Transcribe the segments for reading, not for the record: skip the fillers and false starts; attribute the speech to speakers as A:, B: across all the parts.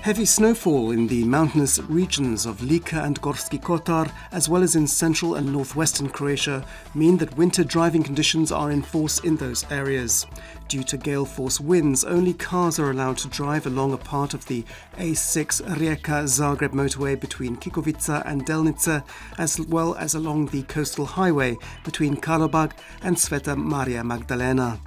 A: Heavy snowfall in the mountainous regions of Lika and Gorski Kotar, as well as in central and northwestern Croatia, mean that winter driving conditions are in force in those areas. Due to gale force winds, only cars are allowed to drive along a part of the A6 Rijeka-Zagreb motorway between Kikovica and Delnice, as well as along the coastal highway between Karlobag and Sveta Maria Magdalena.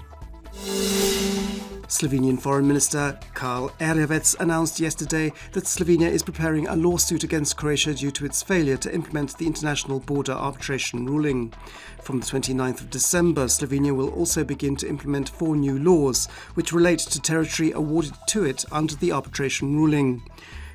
A: Slovenian Foreign Minister Karl Erjavec announced yesterday that Slovenia is preparing a lawsuit against Croatia due to its failure to implement the international border arbitration ruling. From the 29th of December, Slovenia will also begin to implement 4 new laws which relate to territory awarded to it under the arbitration ruling.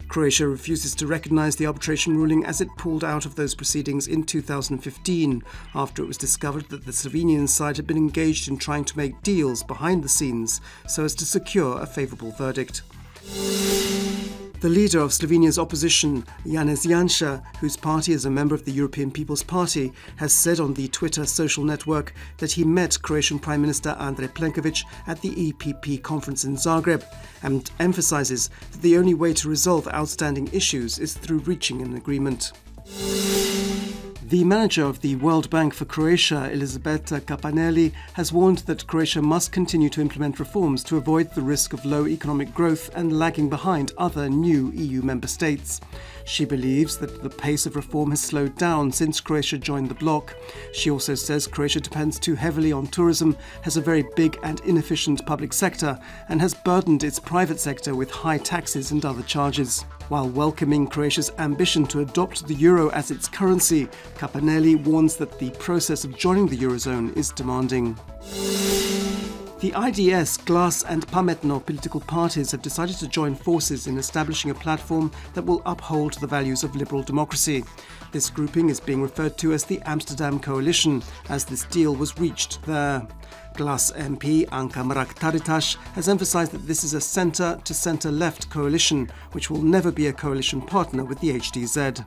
A: Croatia refuses to recognise the arbitration ruling as it pulled out of those proceedings in 2015, after it was discovered that the Slovenian side had been engaged in trying to make deals behind the scenes so as to secure a favourable verdict. The leader of Slovenia's opposition, Janez Janša, whose party is a member of the European People's Party, has said on the Twitter social network that he met Croatian Prime Minister Andrej Plenković at the EPP conference in Zagreb and emphasises that the only way to resolve outstanding issues is through reaching an agreement. The manager of the World Bank for Croatia, Elisabeta Kapaneli, has warned that Croatia must continue to implement reforms to avoid the risk of low economic growth and lagging behind other new EU member states. She believes that the pace of reform has slowed down since Croatia joined the bloc. She also says Croatia depends too heavily on tourism, has a very big and inefficient public sector, and has burdened its private sector with high taxes and other charges. While welcoming Croatia's ambition to adopt the euro as its currency, Kapaneli warns that the process of joining the eurozone is demanding. The IDS, Glas and Pametno political parties have decided to join forces in establishing a platform that will uphold the values of liberal democracy. This grouping is being referred to as the Amsterdam Coalition, as this deal was reached there. Glas MP Anka Mrak-Taritaš has emphasised that this is a centre-to-centre-left coalition, which will never be a coalition partner with the HDZ.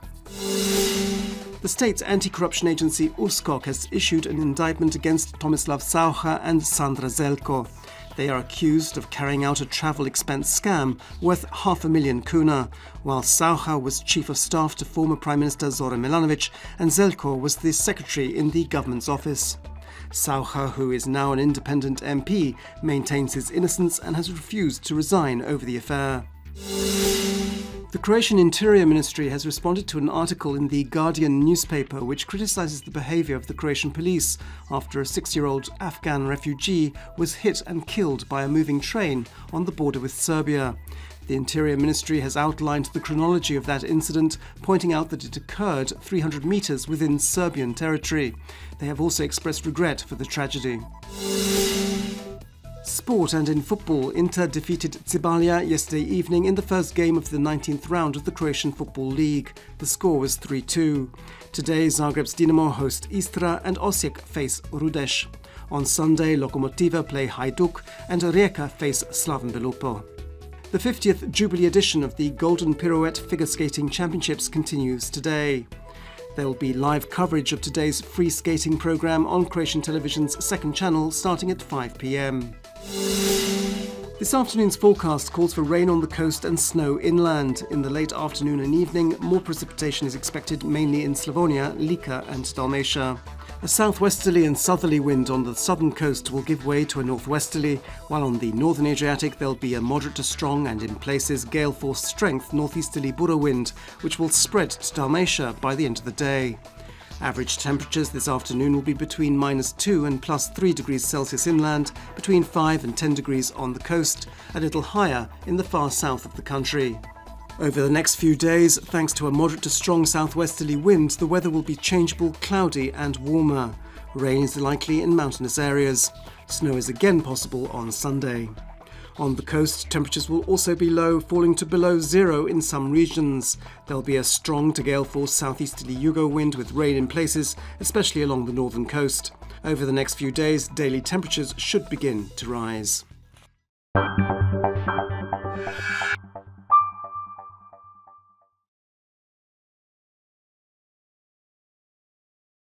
A: The state's anti-corruption agency USKOK has issued an indictment against Tomislav Saucha and Sandra Zelko. They are accused of carrying out a travel expense scam worth £500,000 kuna, while Saucha was chief of staff to former Prime Minister Zoran Milanovic and Zelko was the secretary in the government's office. Saucha, who is now an independent MP, maintains his innocence and has refused to resign over the affair. The Croatian Interior Ministry has responded to an article in the Guardian newspaper which criticises the behaviour of the Croatian police after a 6-year-old Afghan refugee was hit and killed by a moving train on the border with Serbia. The Interior Ministry has outlined the chronology of that incident, pointing out that it occurred 300 metres within Serbian territory. They have also expressed regret for the tragedy. Sport, and in football, Inter defeated Cibalia yesterday evening in the first game of the 19th round of the Croatian Football League. The score was 3-2. Today, Zagreb's Dinamo host Istra and Osijek face Rudeš. On Sunday, Lokomotiva play Hajduk and Rijeka face Slaven Belupo. The 50th Jubilee edition of the Golden Pirouette Figure Skating Championships continues today. There will be live coverage of today's free skating programme on Croatian television's second channel starting at 5 p.m. This afternoon's forecast calls for rain on the coast and snow inland. In the late afternoon and evening, more precipitation is expected mainly in Slavonia, Lika and Dalmatia. A southwesterly and southerly wind on the southern coast will give way to a northwesterly, while on the northern Adriatic there'll be a moderate to strong and in places gale force strength northeasterly Bura wind, which will spread to Dalmatia by the end of the day. Average temperatures this afternoon will be between -2 and +3 degrees Celsius inland, between 5 and 10 degrees on the coast, a little higher in the far south of the country. Over the next few days, thanks to a moderate to strong southwesterly wind, the weather will be changeable, cloudy and warmer. Rain is likely in mountainous areas. Snow is again possible on Sunday. On the coast, temperatures will also be low, falling to below 0 in some regions. There'll be a strong to gale force southeasterly Yugo wind with rain in places, especially along the northern coast. Over the next few days, daily temperatures should begin to rise.